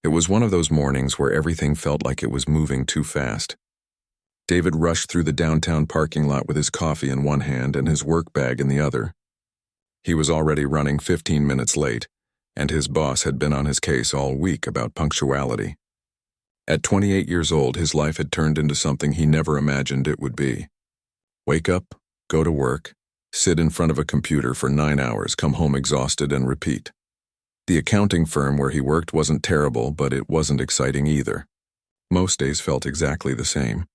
It was one of those mornings where everything felt like it was moving too fast. David rushed through the downtown parking lot with his coffee in one hand and his work bag in the other. He was already running 15 minutes late, and his boss had been on his case all week about punctuality. At 28 years old, his life had turned into something he never imagined it would be. Wake up, go to work, sit in front of a computer for 9 hours, come home exhausted, and repeat. The accounting firm where he worked wasn't terrible, but it wasn't exciting either. Most days felt exactly the same.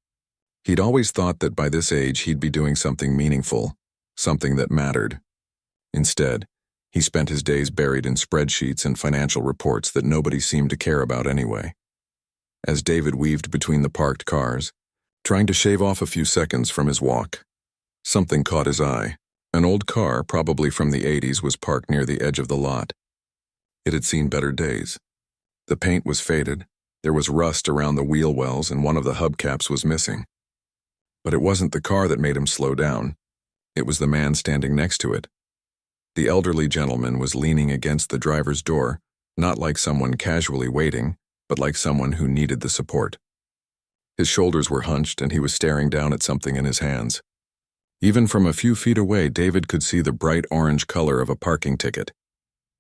He'd always thought that by this age he'd be doing something meaningful, something that mattered. Instead, he spent his days buried in spreadsheets and financial reports that nobody seemed to care about anyway. As David weaved between the parked cars, trying to shave off a few seconds from his walk, something caught his eye. An old car, probably from the 80s, was parked near the edge of the lot. It had seen better days. The paint was faded, there was rust around the wheel wells, and one of the hubcaps was missing. But it wasn't the car that made him slow down. It was the man standing next to it. The elderly gentleman was leaning against the driver's door, not like someone casually waiting, but like someone who needed the support. His shoulders were hunched and he was staring down at something in his hands. Even from a few feet away, David could see the bright orange color of a parking ticket.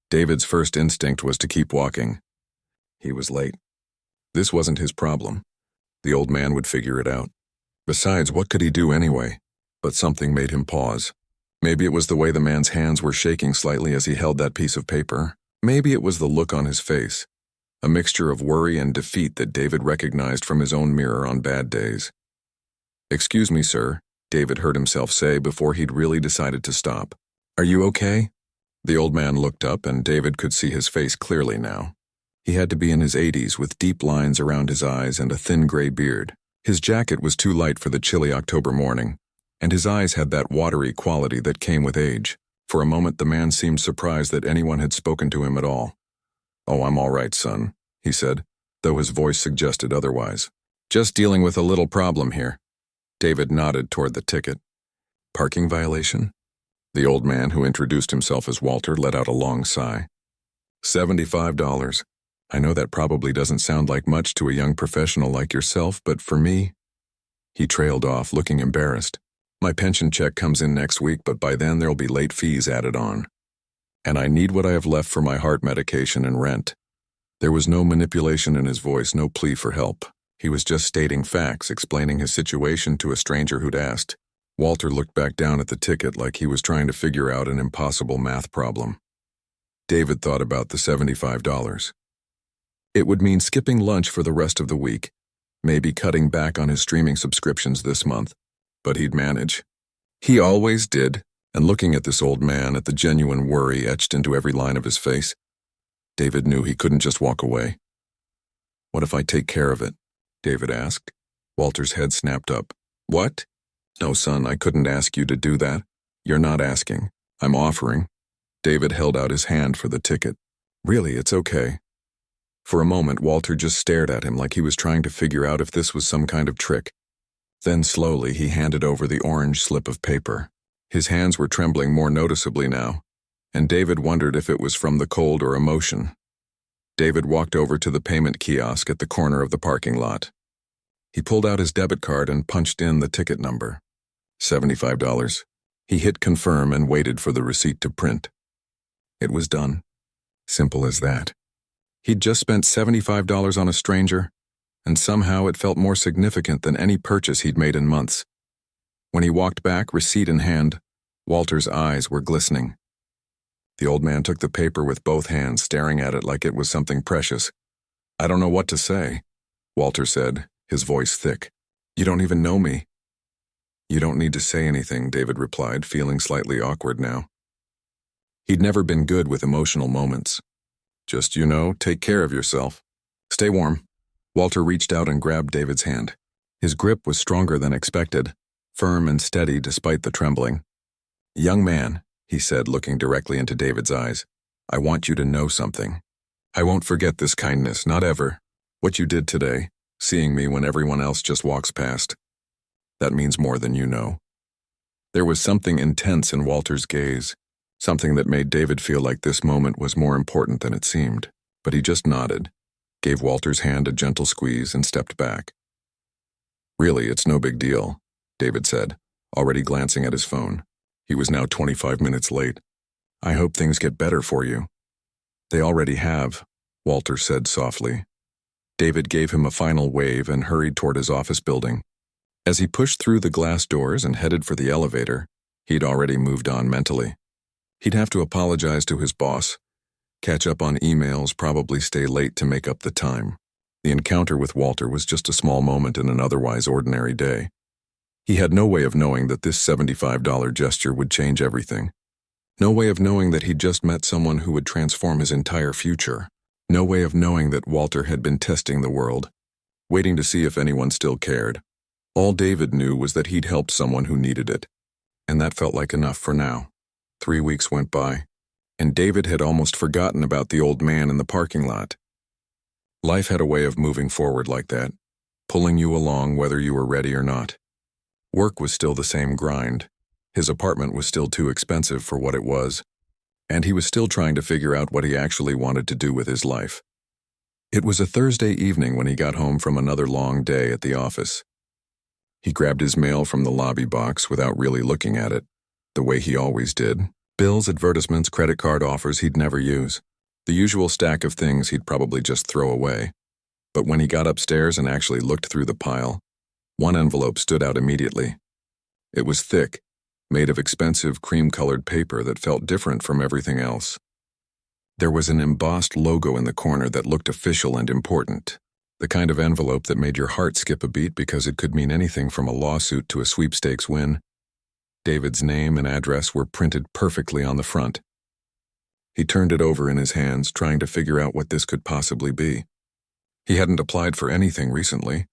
David's first instinct was to keep walking. He was late. This wasn't his problem. The old man would figure it out. Besides, what could he do anyway? But something made him pause. Maybe it was the way the man's hands were shaking slightly as he held that piece of paper. Maybe it was the look on his face, a mixture of worry and defeat that David recognized from his own mirror on bad days. "Excuse me, sir," David heard himself say before he'd really decided to stop. "Are you okay?" The old man looked up and David could see his face clearly now. He had to be in his 80s with deep lines around his eyes and a thin gray beard. His jacket was too light for the chilly October morning, and his eyes had that watery quality that came with age. For a moment the man seemed surprised that anyone had spoken to him at all. "Oh, I'm all right, son," he said, though his voice suggested otherwise. "Just dealing with a little problem here." David nodded toward the ticket. "Parking violation?" The old man, who introduced himself as Walter, let out a long sigh. $75. I know that probably doesn't sound like much to a young professional like yourself, but for me..." He trailed off, looking embarrassed. "My pension check comes in next week, but by then there'll be late fees added on. And I need what I have left for my heart medication and rent." There was no manipulation in his voice, no plea for help. He was just stating facts, explaining his situation to a stranger who'd asked. Walter looked back down at the ticket like he was trying to figure out an impossible math problem. David thought about the $75. It would mean skipping lunch for the rest of the week, maybe cutting back on his streaming subscriptions this month, but he'd manage. He always did, and looking at this old man, at the genuine worry etched into every line of his face, David knew he couldn't just walk away. "What if I take care of it?" David asked. Walter's head snapped up. "What?" "No, son, I couldn't ask you to do that. You're not asking. I'm offering." David held out his hand for the ticket. "Really, it's okay." For a moment, Walter just stared at him like he was trying to figure out if this was some kind of trick. Then slowly he handed over the orange slip of paper. His hands were trembling more noticeably now, and David wondered if it was from the cold or emotion. David walked over to the payment kiosk at the corner of the parking lot. He pulled out his debit card and punched in the ticket number. $75. He hit confirm and waited for the receipt to print. It was done. Simple as that. He'd just spent $75 on a stranger, and somehow it felt more significant than any purchase he'd made in months. When he walked back, receipt in hand, Walter's eyes were glistening. The old man took the paper with both hands, staring at it like it was something precious. "I don't know what to say," Walter said, his voice thick. "You don't even know me." "You don't need to say anything," David replied, feeling slightly awkward now. He'd never been good with emotional moments. "Just, take care of yourself. Stay warm." Walter reached out and grabbed David's hand. His grip was stronger than expected, firm and steady despite the trembling. "Young man," he said, looking directly into David's eyes, "I want you to know something. I won't forget this kindness, not ever. What you did today, seeing me when everyone else just walks past. That means more than you know." There was something intense in Walter's gaze, something that made David feel like this moment was more important than it seemed, but he just nodded. gave Walter's hand a gentle squeeze, and stepped back. "Really, it's no big deal," David said, already glancing at his phone. He was now 25 minutes late. "I hope things get better for you." "They already have," Walter said softly. David gave him a final wave and hurried toward his office building. As he pushed through the glass doors and headed for the elevator, he'd already moved on mentally. He'd have to apologize to his boss, catch up on emails, probably stay late to make up the time. The encounter with Walter was just a small moment in an otherwise ordinary day. He had no way of knowing that this $75 gesture would change everything. No way of knowing that he'd just met someone who would transform his entire future. No way of knowing that Walter had been testing the world, waiting to see if anyone still cared. All David knew was that he'd helped someone who needed it, and that felt like enough for now. 3 weeks went by, and David had almost forgotten about the old man in the parking lot. Life had a way of moving forward like that, pulling you along whether you were ready or not. Work was still the same grind. His apartment was still too expensive for what it was, and he was still trying to figure out what he actually wanted to do with his life. It was a Thursday evening when he got home from another long day at the office. He grabbed his mail from the lobby box without really looking at it, the way he always did. Bills, advertisements, credit card offers he'd never use. The usual stack of things he'd probably just throw away. But when he got upstairs and actually looked through the pile, one envelope stood out immediately. It was thick, made of expensive cream-colored paper that felt different from everything else. There was an embossed logo in the corner that looked official and important, the kind of envelope that made your heart skip a beat because it could mean anything from a lawsuit to a sweepstakes win. David's name and address were printed perfectly on the front. He turned it over in his hands, trying to figure out what this could possibly be. He hadn't applied for anything recently,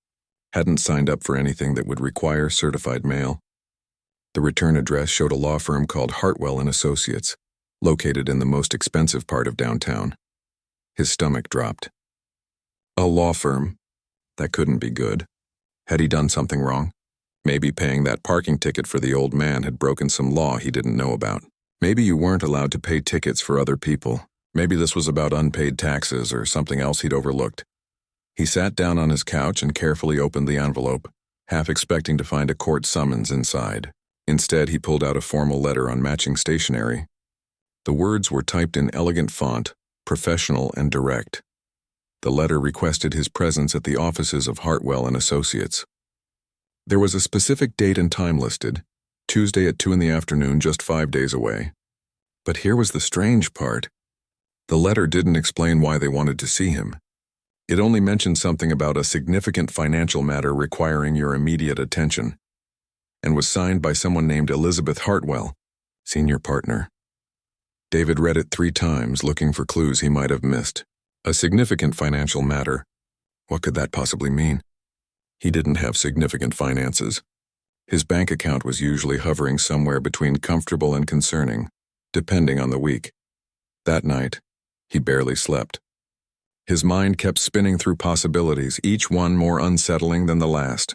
hadn't signed up for anything that would require certified mail. The return address showed a law firm called Hartwell & Associates, located in the most expensive part of downtown. His stomach dropped. A law firm? That couldn't be good. Had he done something wrong? Maybe paying that parking ticket for the old man had broken some law he didn't know about. Maybe you weren't allowed to pay tickets for other people. Maybe this was about unpaid taxes or something else he'd overlooked. He sat down on his couch and carefully opened the envelope, half expecting to find a court summons inside. Instead, he pulled out a formal letter on matching stationery. The words were typed in elegant font, professional and direct. The letter requested his presence at the offices of Hartwell & Associates. There was a specific date and time listed, Tuesday at 2 p.m, just 5 days away. But here was the strange part. The letter didn't explain why they wanted to see him. It only mentioned something about a significant financial matter requiring your immediate attention, and was signed by someone named Elizabeth Hartwell, senior partner. David read it 3 times, looking for clues he might have missed. A significant financial matter. What could that possibly mean? He didn't have significant finances. His bank account was usually hovering somewhere between comfortable and concerning, depending on the week. That night, he barely slept. His mind kept spinning through possibilities, each one more unsettling than the last.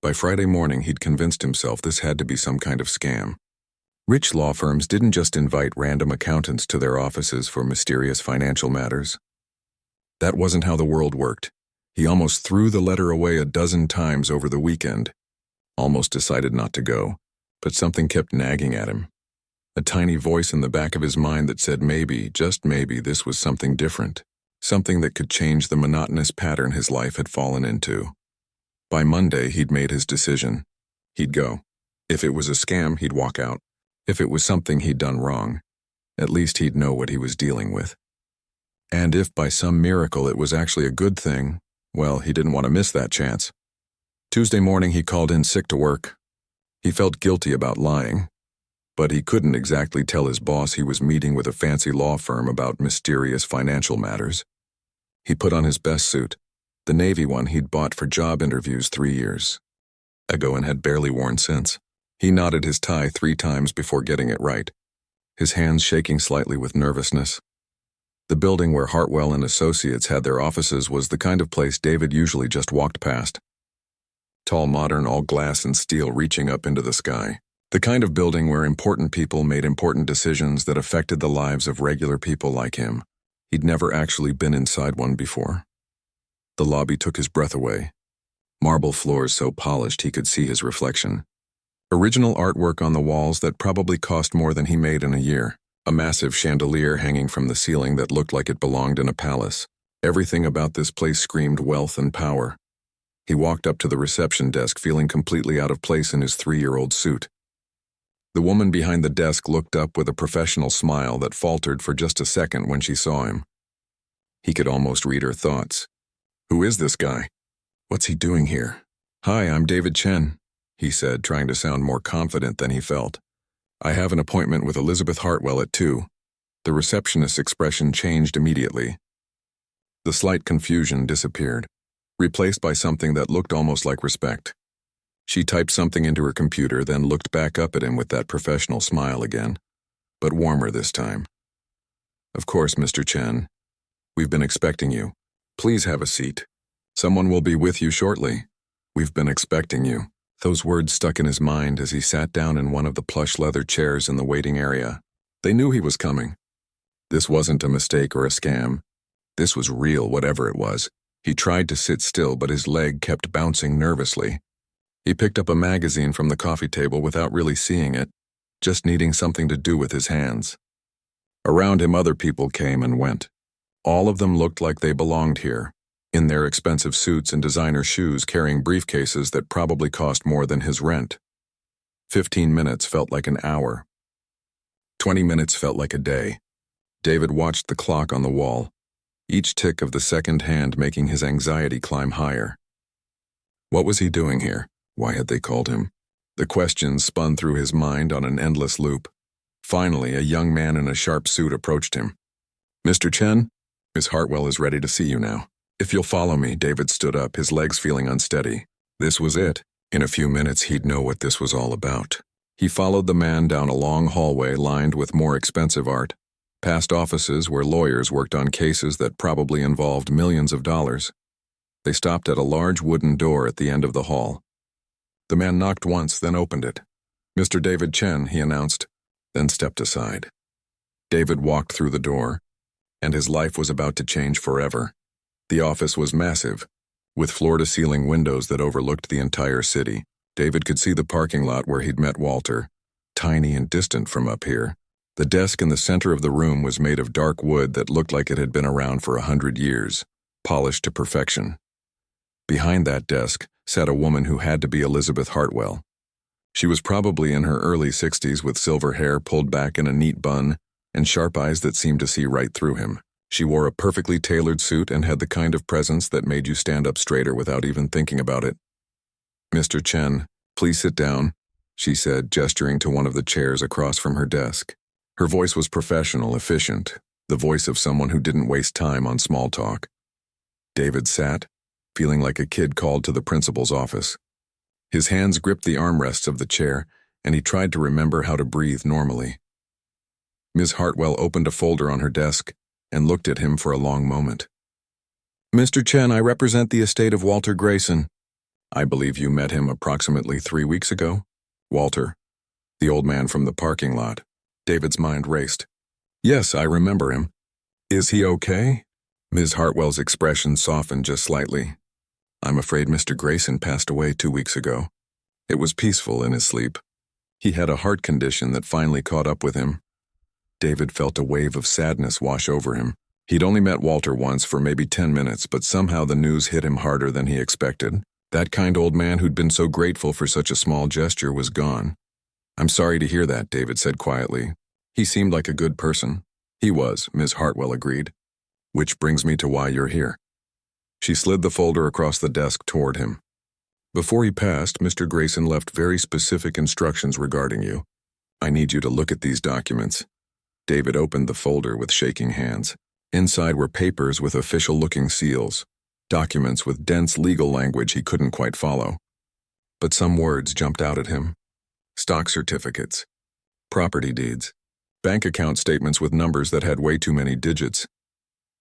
By Friday morning, he'd convinced himself this had to be some kind of scam. Rich law firms didn't just invite random accountants to their offices for mysterious financial matters. That wasn't how the world worked. He almost threw the letter away a dozen times over the weekend. Almost decided not to go, but something kept nagging at him. A tiny voice in the back of his mind that said maybe, just maybe, this was something different. Something that could change the monotonous pattern his life had fallen into. By Monday, he'd made his decision. He'd go. If it was a scam, he'd walk out. If it was something he'd done wrong, at least he'd know what he was dealing with. And if by some miracle it was actually a good thing, well, he didn't want to miss that chance. Tuesday morning, he called in sick to work. He felt guilty about lying, but he couldn't exactly tell his boss he was meeting with a fancy law firm about mysterious financial matters. He put on his best suit, the navy one he'd bought for job interviews 3 years ago and had barely worn since. He knotted his tie 3 times before getting it right, his hands shaking slightly with nervousness. The building where Hartwell & Associates had their offices was the kind of place David usually just walked past. Tall, modern, all glass and steel reaching up into the sky. The kind of building where important people made important decisions that affected the lives of regular people like him. He'd never actually been inside one before. The lobby took his breath away. Marble floors so polished he could see his reflection. Original artwork on the walls that probably cost more than he made in a year. A massive chandelier hanging from the ceiling that looked like it belonged in a palace. Everything about this place screamed wealth and power. He walked up to the reception desk feeling completely out of place in his 3-year-old suit. The woman behind the desk looked up with a professional smile that faltered for just a second when she saw him. He could almost read her thoughts. Who is this guy? What's he doing here? Hi, I'm David Chen, he said, trying to sound more confident than he felt. I have an appointment with Elizabeth Hartwell at 2. The receptionist's expression changed immediately. The slight confusion disappeared, replaced by something that looked almost like respect. She typed something into her computer, then looked back up at him with that professional smile again, but warmer this time. Of course, Mr. Chen. We've been expecting you. Please have a seat. Someone will be with you shortly. We've been expecting you. Those words stuck in his mind as he sat down in one of the plush leather chairs in the waiting area. They knew he was coming. This wasn't a mistake or a scam. This was real, whatever it was. He tried to sit still, but his leg kept bouncing nervously. He picked up a magazine from the coffee table without really seeing it, just needing something to do with his hands. Around him, other people came and went. All of them looked like they belonged here, in their expensive suits and designer shoes, carrying briefcases that probably cost more than his rent. 15 minutes felt like an hour. 20 minutes felt like a day. David watched the clock on the wall, each tick of the second hand making his anxiety climb higher. What was he doing here? Why had they called him? The questions spun through his mind on an endless loop. Finally, a young man in a sharp suit approached him. Mr. Chen, Miss Hartwell is ready to see you now. If you'll follow me. David stood up, his legs feeling unsteady. This was it. In a few minutes, he'd know what this was all about. He followed the man down a long hallway lined with more expensive art, past offices where lawyers worked on cases that probably involved millions of dollars. They stopped at a large wooden door at the end of the hall. The man knocked once, then opened it. Mr. David Chen, he announced, then stepped aside. David walked through the door, and his life was about to change forever. The office was massive, with floor-to-ceiling windows that overlooked the entire city. David could see the parking lot where he'd met Walter, tiny and distant from up here. The desk in the center of the room was made of dark wood that looked like it had been around for 100 years, polished to perfection. Behind that desk sat a woman who had to be Elizabeth Hartwell. She was probably in her early 60s with silver hair pulled back in a neat bun and sharp eyes that seemed to see right through him. She wore a perfectly tailored suit and had the kind of presence that made you stand up straighter without even thinking about it. Mr. Chen, please sit down, she said, gesturing to one of the chairs across from her desk. Her voice was professional, efficient, the voice of someone who didn't waste time on small talk. David sat, feeling like a kid called to the principal's office. His hands gripped the armrests of the chair, and he tried to remember how to breathe normally. Ms. Hartwell opened a folder on her desk and looked at him for a long moment. Mr. Chen, I represent the estate of Walter Grayson. I believe you met him approximately 3 weeks ago? Walter, the old man from the parking lot. David's mind raced. Yes, I remember him. Is he okay? Ms. Hartwell's expression softened just slightly. I'm afraid Mr. Grayson passed away 2 weeks ago. It was peaceful in his sleep. He had a heart condition that finally caught up with him. David felt a wave of sadness wash over him. He'd only met Walter once for maybe 10 minutes, but somehow the news hit him harder than he expected. That kind old man who'd been so grateful for such a small gesture was gone. I'm sorry to hear that, David said quietly. He seemed like a good person. He was, Ms. Hartwell agreed. Which brings me to why you're here. She slid the folder across the desk toward him. Before he passed, Mr. Grayson left very specific instructions regarding you. I need you to look at these documents. David opened the folder with shaking hands. Inside were papers with official-looking seals, documents with dense legal language he couldn't quite follow. But some words jumped out at him. Stock certificates, property deeds, bank account statements with numbers that had way too many digits.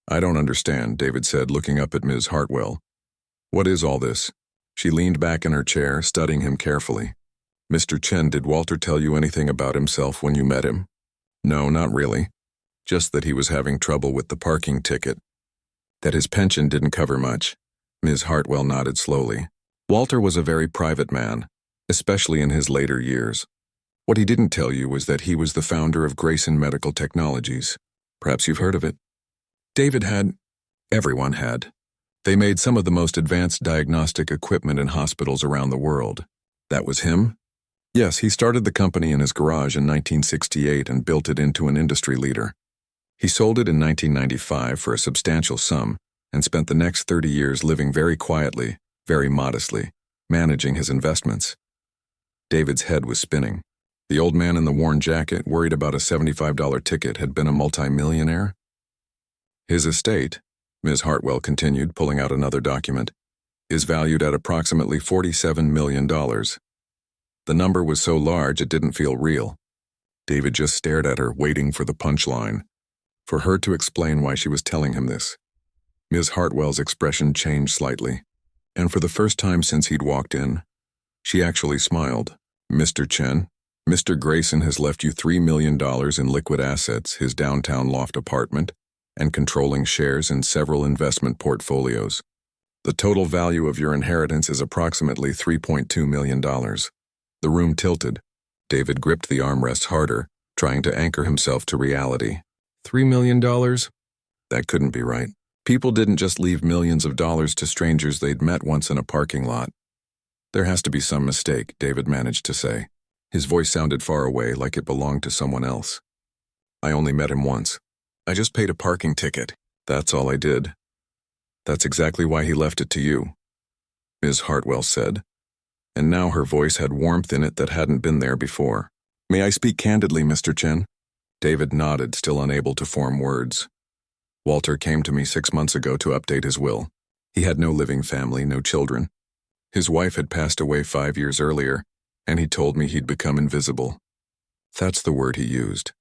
I don't understand, David said, looking up at Ms. Hartwell. What is all this? She leaned back in her chair, studying him carefully. Mr. Chen, did Walter tell you anything about himself when you met him? No, not really. Just that he was having trouble with the parking ticket. That his pension didn't cover much. Ms. Hartwell nodded slowly. Walter was a very private man, especially in his later years. What he didn't tell you was that he was the founder of Grayson Medical Technologies. Perhaps you've heard of it. David had. Everyone had. They made some of the most advanced diagnostic equipment in hospitals around the world. That was him? Yes, he started the company in his garage in 1968 and built it into an industry leader. He sold it in 1995 for a substantial sum and spent the next 30 years living very quietly, very modestly, managing his investments. David's head was spinning. The old man in the worn jacket, worried about a $75 ticket, had been a multimillionaire. His estate, Ms. Hartwell continued, pulling out another document, is valued at approximately $47 million. The number was so large it didn't feel real. David just stared at her, waiting for the punchline, for her to explain why she was telling him this. Ms. Hartwell's expression changed slightly, and for the first time since he'd walked in, she actually smiled. Mr. Chen, Mr. Grayson has left you $3 million in liquid assets, his downtown loft apartment, and controlling shares in several investment portfolios. The total value of your inheritance is approximately $3.2 million. The room tilted. David gripped the armrests harder, trying to anchor himself to reality. $3 million? That couldn't be right. People didn't just leave millions of dollars to strangers they'd met once in a parking lot. There has to be some mistake, David managed to say. His voice sounded far away, like it belonged to someone else. I only met him once. I just paid a parking ticket. That's all I did. That's exactly why he left it to you, Ms. Hartwell said, and now her voice had warmth in it that hadn't been there before. May I speak candidly, Mr. Chen? David nodded, still unable to form words. Walter came to me 6 months ago to update his will. He had no living family, no children. His wife had passed away 5 years earlier, and he told me he'd become invisible. That's the word he used.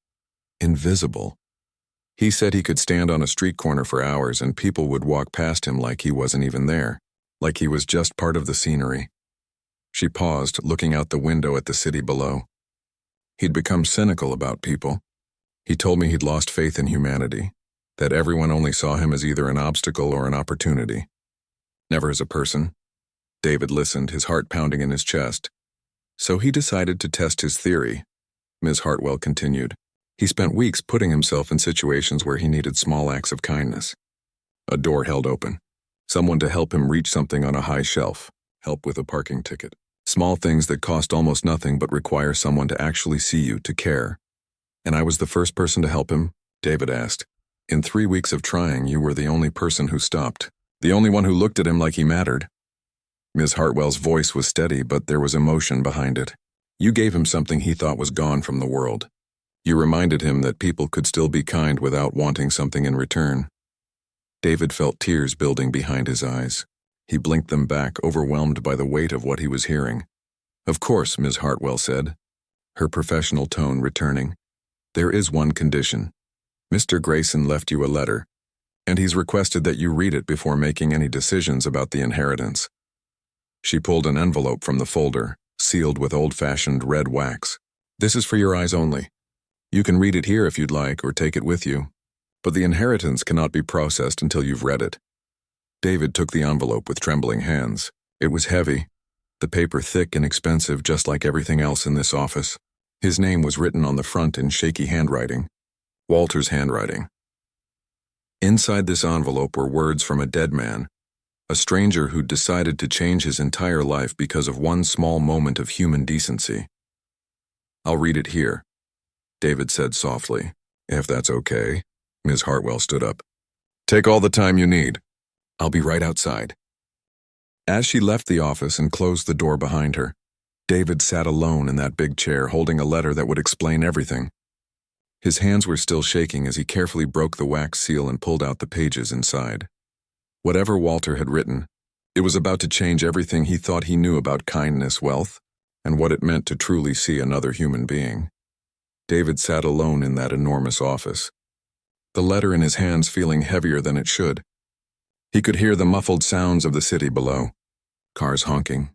Invisible. He said he could stand on a street corner for hours and people would walk past him like he wasn't even there, like he was just part of the scenery. She paused, looking out the window at the city below. He'd become cynical about people. He told me he'd lost faith in humanity, that everyone only saw him as either an obstacle or an opportunity, never as a person. David listened, his heart pounding in his chest. So he decided to test his theory, Ms. Hartwell continued. He spent weeks putting himself in situations where he needed small acts of kindness. A door held open. Someone to help him reach something on a high shelf. Help with a parking ticket. Small things that cost almost nothing but require someone to actually see you, to care. And I was the first person to help him? David asked. In 3 weeks of trying, you were the only person who stopped. The only one who looked at him like he mattered. Ms. Hartwell's voice was steady, but there was emotion behind it. You gave him something he thought was gone from the world. You reminded him that people could still be kind without wanting something in return. David felt tears building behind his eyes. He blinked them back, overwhelmed by the weight of what he was hearing. Of course, Ms. Hartwell said, her professional tone returning. There is one condition. Mr. Grayson left you a letter, and he's requested that you read it before making any decisions about the inheritance. She pulled an envelope from the folder, sealed with old-fashioned red wax. This is for your eyes only. You can read it here if you'd like, or take it with you. But the inheritance cannot be processed until you've read it. David took the envelope with trembling hands. It was heavy, the paper thick and expensive just like everything else in this office. His name was written on the front in shaky handwriting. Walter's handwriting. Inside this envelope were words from a dead man, a stranger who'd decided to change his entire life because of one small moment of human decency. I'll read it here, David said softly. If that's okay. Ms. Hartwell stood up. Take all the time you need. I'll be right outside. As she left the office and closed the door behind her, David sat alone in that big chair holding a letter that would explain everything. His hands were still shaking as he carefully broke the wax seal and pulled out the pages inside. Whatever Walter had written, it was about to change everything he thought he knew about kindness, wealth, and what it meant to truly see another human being. David sat alone in that enormous office, the letter in his hands feeling heavier than it should. He could hear the muffled sounds of the city below, cars honking,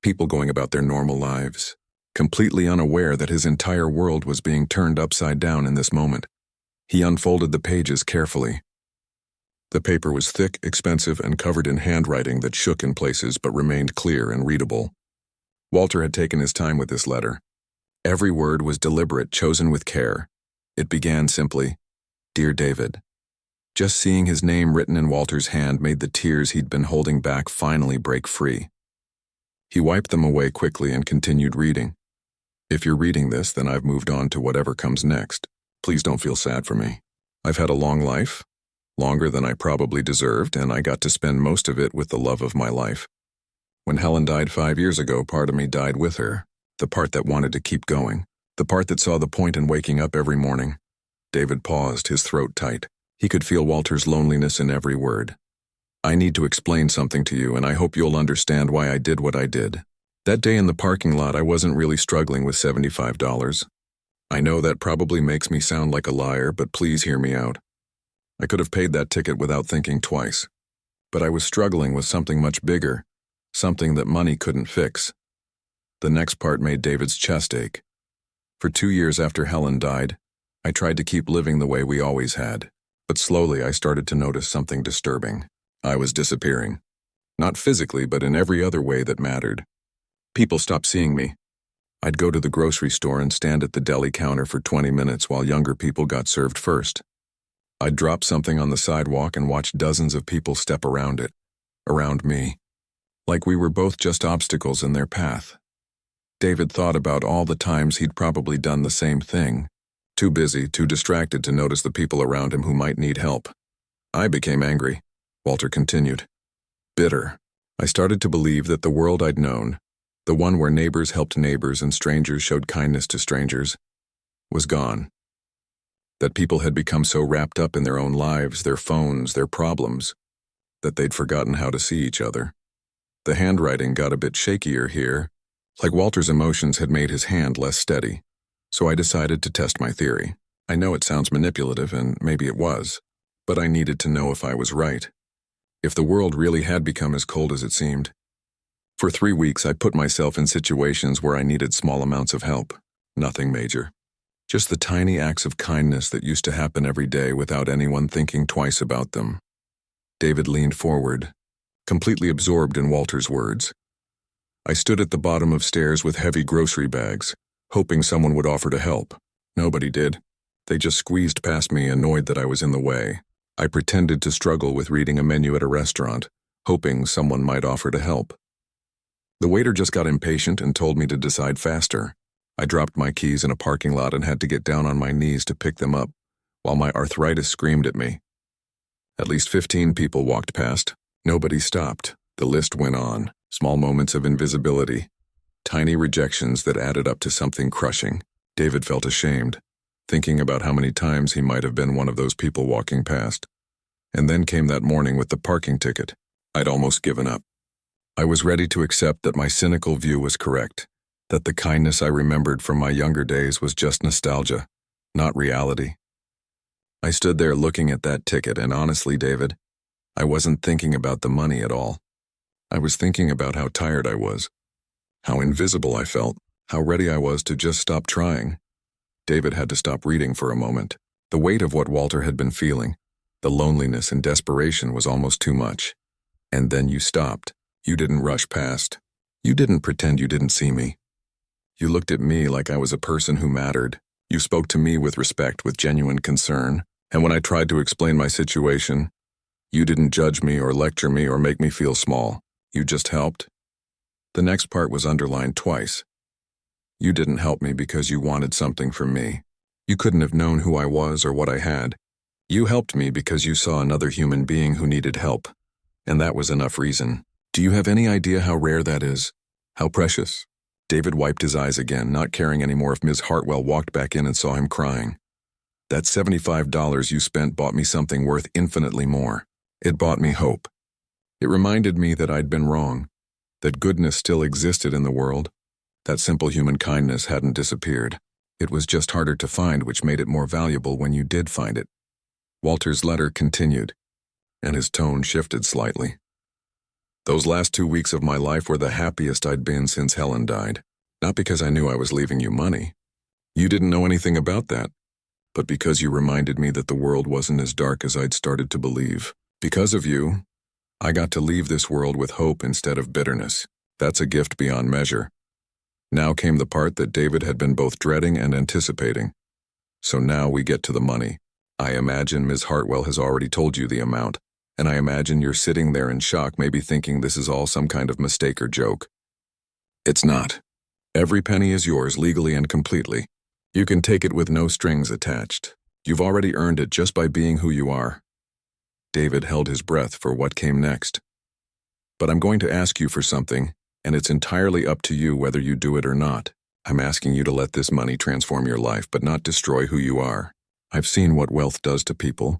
people going about their normal lives, completely unaware that his entire world was being turned upside down in this moment. He unfolded the pages carefully. The paper was thick, expensive, and covered in handwriting that shook in places but remained clear and readable. Walter had taken his time with this letter. Every word was deliberate, chosen with care. It began simply, "Dear David." Just seeing his name written in Walter's hand made the tears he'd been holding back finally break free. He wiped them away quickly and continued reading. "If you're reading this, then I've moved on to whatever comes next. Please don't feel sad for me. I've had a long life, longer than I probably deserved, and I got to spend most of it with the love of my life. When Helen died 5 years ago, part of me died with her, the part that wanted to keep going, the part that saw the point in waking up every morning." David paused, his throat tight. He could feel Walter's loneliness in every word. "I need to explain something to you, and I hope you'll understand why I did what I did. That day in the parking lot, I wasn't really struggling with $75. I know that probably makes me sound like a liar, but please hear me out. I could have paid that ticket without thinking twice. But I was struggling with something much bigger, something that money couldn't fix." The next part made David's chest ache. "For 2 years after Helen died, I tried to keep living the way we always had. But slowly I started to notice something disturbing. I was disappearing. Not physically, but in every other way that mattered. People stopped seeing me. I'd go to the grocery store and stand at the deli counter for 20 minutes while younger people got served first. I'd drop something on the sidewalk and watch dozens of people step around it, around me, like we were both just obstacles in their path." David thought about all the times he'd probably done the same thing. Too busy, too distracted to notice the people around him who might need help. "I became angry," Walter continued. "Bitter. I started to believe that the world I'd known, the one where neighbors helped neighbors and strangers showed kindness to strangers, was gone. That people had become so wrapped up in their own lives, their phones, their problems, that they'd forgotten how to see each other." The handwriting got a bit shakier here, like Walter's emotions had made his hand less steady. So I decided to test my theory. I know it sounds manipulative, and maybe it was, but I needed to know if I was right. If the world really had become as cold as it seemed. For 3 weeks, I put myself in situations where I needed small amounts of help. Nothing major. Just the tiny acts of kindness that used to happen every day without anyone thinking twice about them. David leaned forward, completely absorbed in Walter's words. "I stood at the bottom of stairs with heavy grocery bags, hoping someone would offer to help. Nobody did. They just squeezed past me, annoyed that I was in the way. I pretended to struggle with reading a menu at a restaurant, hoping someone might offer to help. The waiter just got impatient and told me to decide faster. I dropped my keys in a parking lot and had to get down on my knees to pick them up, while my arthritis screamed at me. At least 15 people walked past. Nobody stopped. The list went on. Small moments of invisibility. Tiny rejections that added up to something crushing. David felt ashamed, thinking about how many times he might have been one of those people walking past. And then came that morning with the parking ticket. I'd almost given up. I was ready to accept that my cynical view was correct, that the kindness I remembered from my younger days was just nostalgia, not reality. I stood there looking at that ticket, and honestly, David, I wasn't thinking about the money at all. I was thinking about how tired I was. How invisible I felt, how ready I was to just stop trying. David had to stop reading for a moment. The weight of what Walter had been feeling, the loneliness and desperation was almost too much. And then you stopped. You didn't rush past. You didn't pretend you didn't see me. You looked at me like I was a person who mattered. You spoke to me with respect, with genuine concern. And when I tried to explain my situation, you didn't judge me or lecture me or make me feel small. You just helped. The next part was underlined twice. You didn't help me because you wanted something from me. You couldn't have known who I was or what I had. You helped me because you saw another human being who needed help. And that was enough reason. Do you have any idea how rare that is? How precious? David wiped his eyes again, not caring anymore if Ms. Hartwell walked back in and saw him crying. That $75 you spent bought me something worth infinitely more. It bought me hope. It reminded me that I'd been wrong, that goodness still existed in the world, that simple human kindness hadn't disappeared. It was just harder to find, which made it more valuable when you did find it. Walter's letter continued, and his tone shifted slightly. Those last 2 weeks of my life were the happiest I'd been since Helen died. Not because I knew I was leaving you money. You didn't know anything about that. But because you reminded me that the world wasn't as dark as I'd started to believe. Because of you, I got to leave this world with hope instead of bitterness. That's a gift beyond measure. Now came the part that David had been both dreading and anticipating. So now we get to the money. I imagine Ms. Hartwell has already told you the amount, and I imagine you're sitting there in shock, maybe thinking this is all some kind of mistake or joke. It's not. Every penny is yours legally and completely. You can take it with no strings attached. You've already earned it just by being who you are. David held his breath for what came next. But I'm going to ask you for something, and it's entirely up to you whether you do it or not. I'm asking you to let this money transform your life, but not destroy who you are. I've seen what wealth does to people.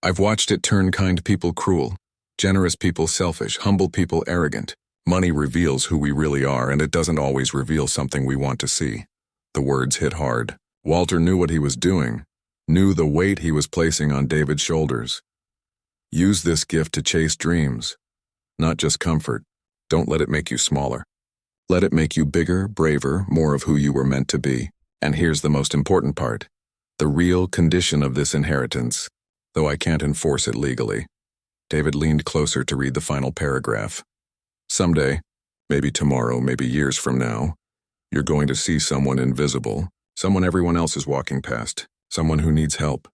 I've watched it turn kind people cruel, generous people selfish, humble people arrogant. Money reveals who we really are, and it doesn't always reveal something we want to see. The words hit hard. Walter knew what he was doing, knew the weight he was placing on David's shoulders. Use this gift to chase dreams, not just comfort. Don't let it make you smaller. Let it make you bigger, braver, more of who you were meant to be. And here's the most important part. The real condition of this inheritance, though I can't enforce it legally. David leaned closer to read the final paragraph. Someday, maybe tomorrow, maybe years from now, you're going to see someone invisible, someone everyone else is walking past, someone who needs help,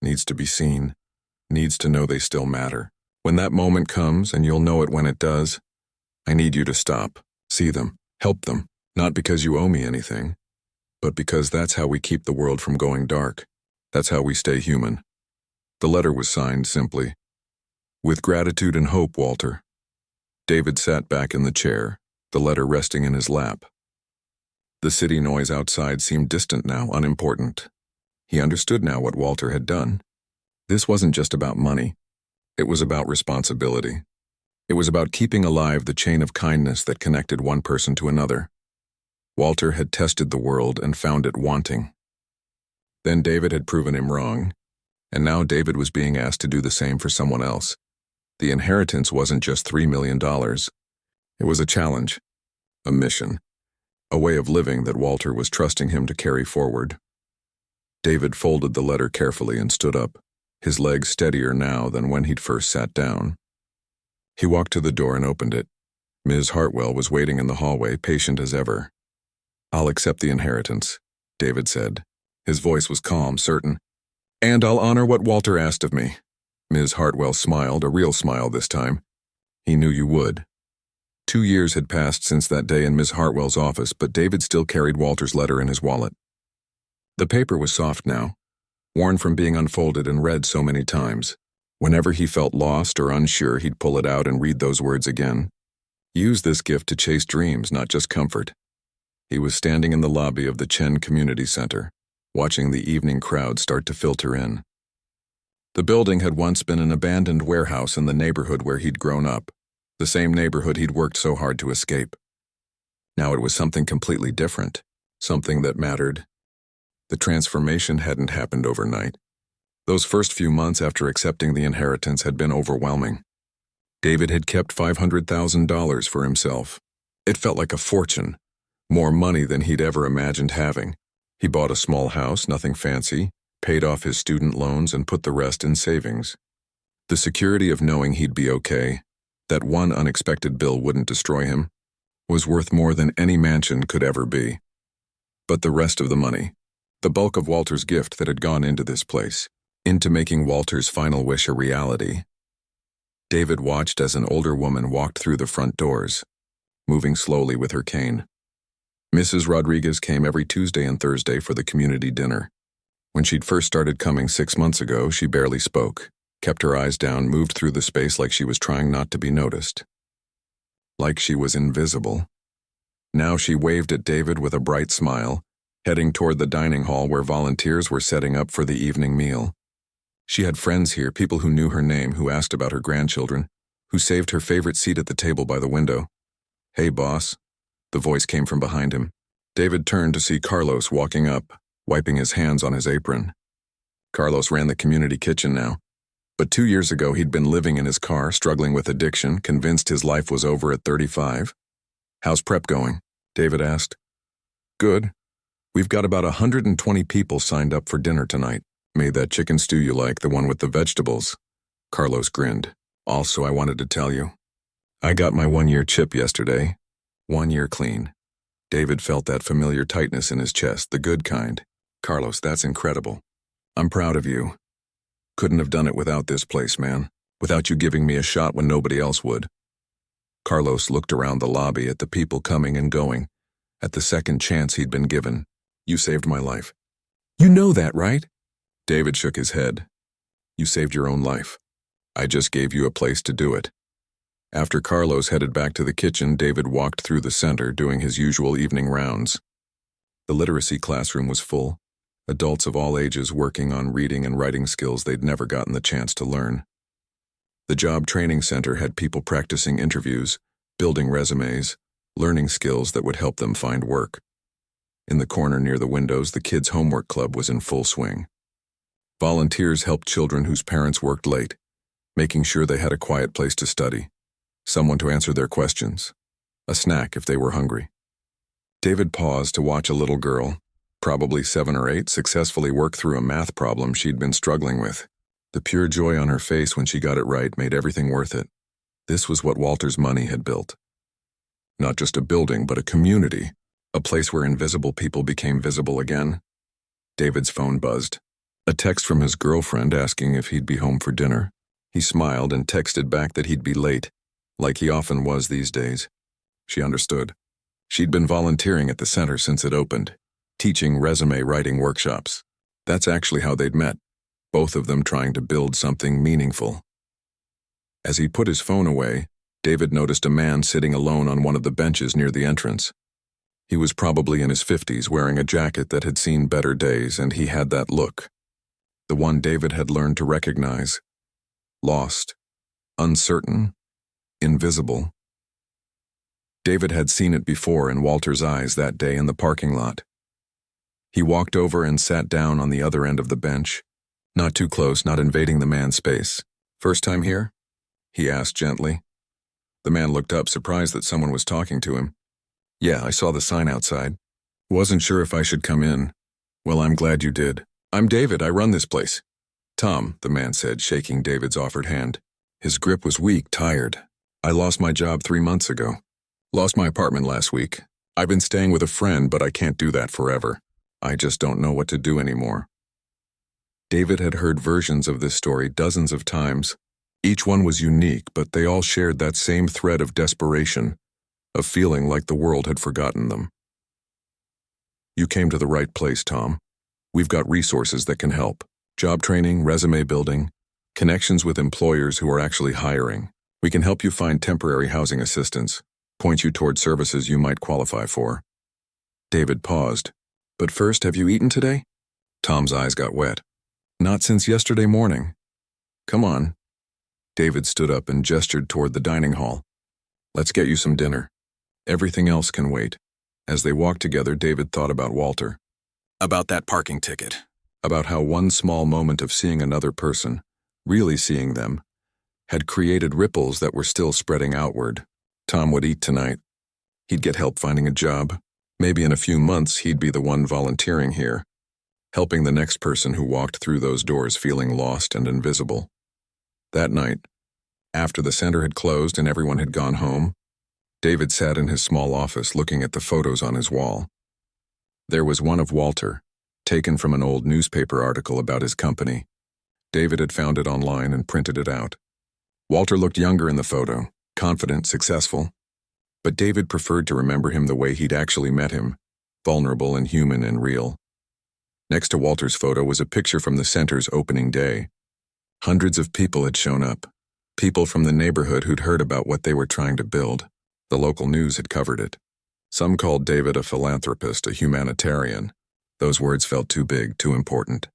needs to be seen, needs to know they still matter. When that moment comes, and you'll know it when it does, I need you to stop, see them, help them, not because you owe me anything, but because that's how we keep the world from going dark. That's how we stay human. The letter was signed simply, "With gratitude and hope, Walter." David sat back in the chair, the letter resting in his lap. The city noise outside seemed distant now, unimportant. He understood now what Walter had done. This wasn't just about money. It was about responsibility. It was about keeping alive the chain of kindness that connected one person to another. Walter had tested the world and found it wanting. Then David had proven him wrong, and now David was being asked to do the same for someone else. The inheritance wasn't just $3 million. It was a challenge, a mission, a way of living that Walter was trusting him to carry forward. David folded the letter carefully and stood up, his legs steadier now than when he'd first sat down. He walked to the door and opened it. Ms. Hartwell was waiting in the hallway, patient as ever. "I'll accept the inheritance," David said. His voice was calm, certain. "And I'll honor what Walter asked of me." Ms. Hartwell smiled, a real smile this time. "He knew you would." 2 years had passed since that day in Ms. Hartwell's office, but David still carried Walter's letter in his wallet. The paper was soft now, worn from being unfolded and read so many times. Whenever he felt lost or unsure, he'd pull it out and read those words again. Use this gift to chase dreams, not just comfort. He was standing in the lobby of the Chen Community Center, watching the evening crowd start to filter in. The building had once been an abandoned warehouse in the neighborhood where he'd grown up, the same neighborhood he'd worked so hard to escape. Now it was something completely different, something that mattered. The transformation hadn't happened overnight. Those first few months after accepting the inheritance had been overwhelming. David had kept $500,000 for himself. It felt like a fortune, more money than he'd ever imagined having. He bought a small house, nothing fancy, paid off his student loans and put the rest in savings. The security of knowing he'd be okay, that one unexpected bill wouldn't destroy him, was worth more than any mansion could ever be. But the rest of the money, the bulk of Walter's gift that had gone into this place, into making Walter's final wish a reality. David watched as an older woman walked through the front doors, moving slowly with her cane. Mrs. Rodriguez came every Tuesday and Thursday for the community dinner. When she'd first started coming 6 months ago, she barely spoke, kept her eyes down, moved through the space like she was trying not to be noticed. Like she was invisible. Now she waved at David with a bright smile, heading toward the dining hall where volunteers were setting up for the evening meal. She had friends here, people who knew her name, who asked about her grandchildren, who saved her favorite seat at the table by the window. "Hey, boss," the voice came from behind him. David turned to see Carlos walking up, wiping his hands on his apron. Carlos ran the community kitchen now. But 2 years ago he'd been living in his car, struggling with addiction, convinced his life was over at 35. "How's prep going?" David asked. "Good. We've got about 120 people signed up for dinner tonight. Made that chicken stew you like, the one with the vegetables." Carlos grinned. Also, I wanted to tell you, I got my 1-year chip yesterday. 1 year clean. David felt that familiar tightness in his chest, the good kind. Carlos, that's incredible. I'm proud of you. Couldn't have done it without this place, man. Without you giving me a shot when nobody else would. Carlos looked around the lobby at the people coming and going, at the second chance he'd been given. You saved my life. You know that, right? David shook his head. You saved your own life. I just gave you a place to do it. After Carlos headed back to the kitchen, David walked through the center doing his usual evening rounds. The literacy classroom was full, adults of all ages working on reading and writing skills they'd never gotten the chance to learn. The job training center had people practicing interviews, building resumes, learning skills that would help them find work. In the corner near the windows, the kids' homework club was in full swing. Volunteers helped children whose parents worked late, making sure they had a quiet place to study, someone to answer their questions, a snack if they were hungry. David paused to watch a little girl, probably 7 or 8, successfully work through a math problem she'd been struggling with. The pure joy on her face when she got it right made everything worth it. This was what Walter's money had built. Not just a building, but a community, a place where invisible people became visible again. David's phone buzzed. A text from his girlfriend asking if he'd be home for dinner. He smiled and texted back that he'd be late, like he often was these days. She understood. She'd been volunteering at the center since it opened, teaching resume writing workshops. That's actually how they'd met, both of them trying to build something meaningful. As he put his phone away, David noticed a man sitting alone on one of the benches near the entrance. He was probably in his 50s, wearing a jacket that had seen better days, and he had that look. The one David had learned to recognize. Lost, uncertain, invisible. David had seen it before in Walter's eyes that day in the parking lot. He walked over and sat down on the other end of the bench, not too close, not invading the man's space. First time here? He asked gently. The man looked up, surprised that someone was talking to him. Yeah, I saw the sign outside. Wasn't sure if I should come in. Well, I'm glad you did. I'm David, I run this place. Tom, the man said, shaking David's offered hand. His grip was weak, tired. I lost my job 3 months ago. Lost my apartment last week. I've been staying with a friend, but I can't do that forever. I just don't know what to do anymore. David had heard versions of this story dozens of times. Each one was unique, but they all shared that same thread of desperation, of feeling like the world had forgotten them. You came to the right place, Tom. We've got resources that can help. Job training, resume building, connections with employers who are actually hiring. We can help you find temporary housing assistance, point you toward services you might qualify for. David paused. But first, have you eaten today? Tom's eyes got wet. Not since yesterday morning. Come on. David stood up and gestured toward the dining hall. Let's get you some dinner. Everything else can wait. As they walked together, David thought about Walter. About that parking ticket. About how one small moment of seeing another person, really seeing them, had created ripples that were still spreading outward. Tom would eat tonight. He'd get help finding a job. Maybe in a few months he'd be the one volunteering here, helping the next person who walked through those doors feeling lost and invisible. That night, after the center had closed and everyone had gone home, David sat in his small office looking at the photos on his wall. There was one of Walter, taken from an old newspaper article about his company. David had found it online and printed it out. Walter looked younger in the photo, confident, successful. But David preferred to remember him the way he'd actually met him, vulnerable and human and real. Next to Walter's photo was a picture from the center's opening day. Hundreds of people had shown up, people from the neighborhood who'd heard about what they were trying to build. The local news had covered it. Some called David a philanthropist, a humanitarian. Those words felt too big, too important.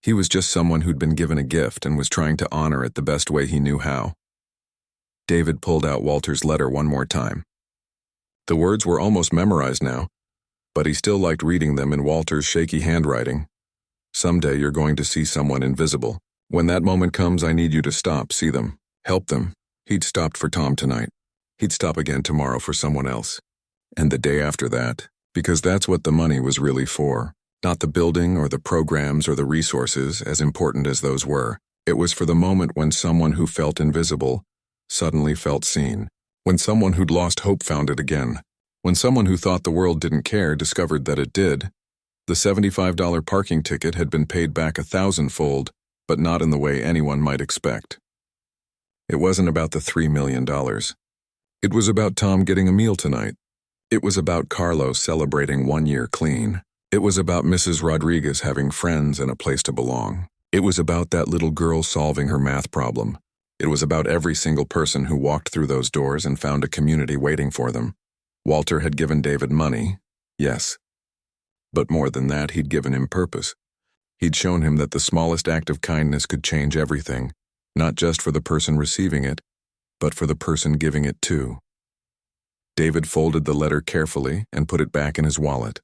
He was just someone who'd been given a gift and was trying to honor it the best way he knew how. David pulled out Walter's letter one more time. The words were almost memorized now, but he still liked reading them in Walter's shaky handwriting. Someday you're going to see someone invisible. When that moment comes, I need you to stop, see them, help them. He'd stopped for Tom tonight. He'd stop again tomorrow for someone else. And the day after that, because that's what the money was really for. Not the building or the programs or the resources, as important as those were. It was for the moment when someone who felt invisible suddenly felt seen. When someone who'd lost hope found it again. When someone who thought the world didn't care discovered that it did. The $75 parking ticket had been paid back 1,000-fold, but not in the way anyone might expect. It wasn't about the $3 million. It was about Tom getting a meal tonight. It was about Carlos celebrating 1 year clean. It was about Mrs. Rodriguez having friends and a place to belong. It was about that little girl solving her math problem. It was about every single person who walked through those doors and found a community waiting for them. Walter had given David money, yes. But more than that, he'd given him purpose. He'd shown him that the smallest act of kindness could change everything, not just for the person receiving it, but for the person giving it too. David folded the letter carefully and put it back in his wallet.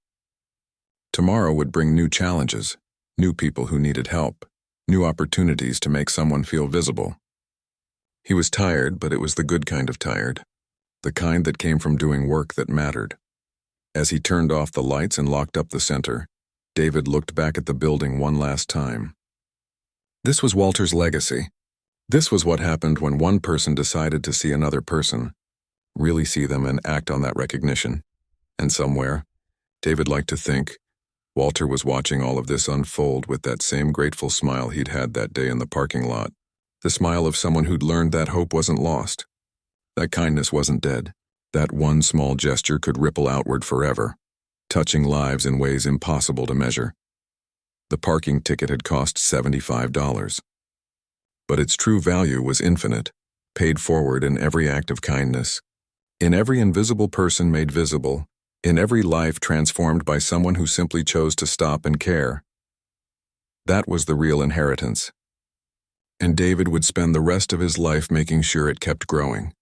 Tomorrow would bring new challenges, new people who needed help, new opportunities to make someone feel visible. He was tired, but it was the good kind of tired, the kind that came from doing work that mattered. As he turned off the lights and locked up the center, David looked back at the building one last time. This was Walter's legacy. This was what happened when one person decided to see another person, really see them and act on that recognition. And somewhere, David liked to think, Walter was watching all of this unfold with that same grateful smile he'd had that day in the parking lot. The smile of someone who'd learned that hope wasn't lost. That kindness wasn't dead. That one small gesture could ripple outward forever, touching lives in ways impossible to measure. The parking ticket had cost $75. But its true value was infinite, paid forward in every act of kindness, in every invisible person made visible, in every life transformed by someone who simply chose to stop and care. That was the real inheritance. And David would spend the rest of his life making sure it kept growing.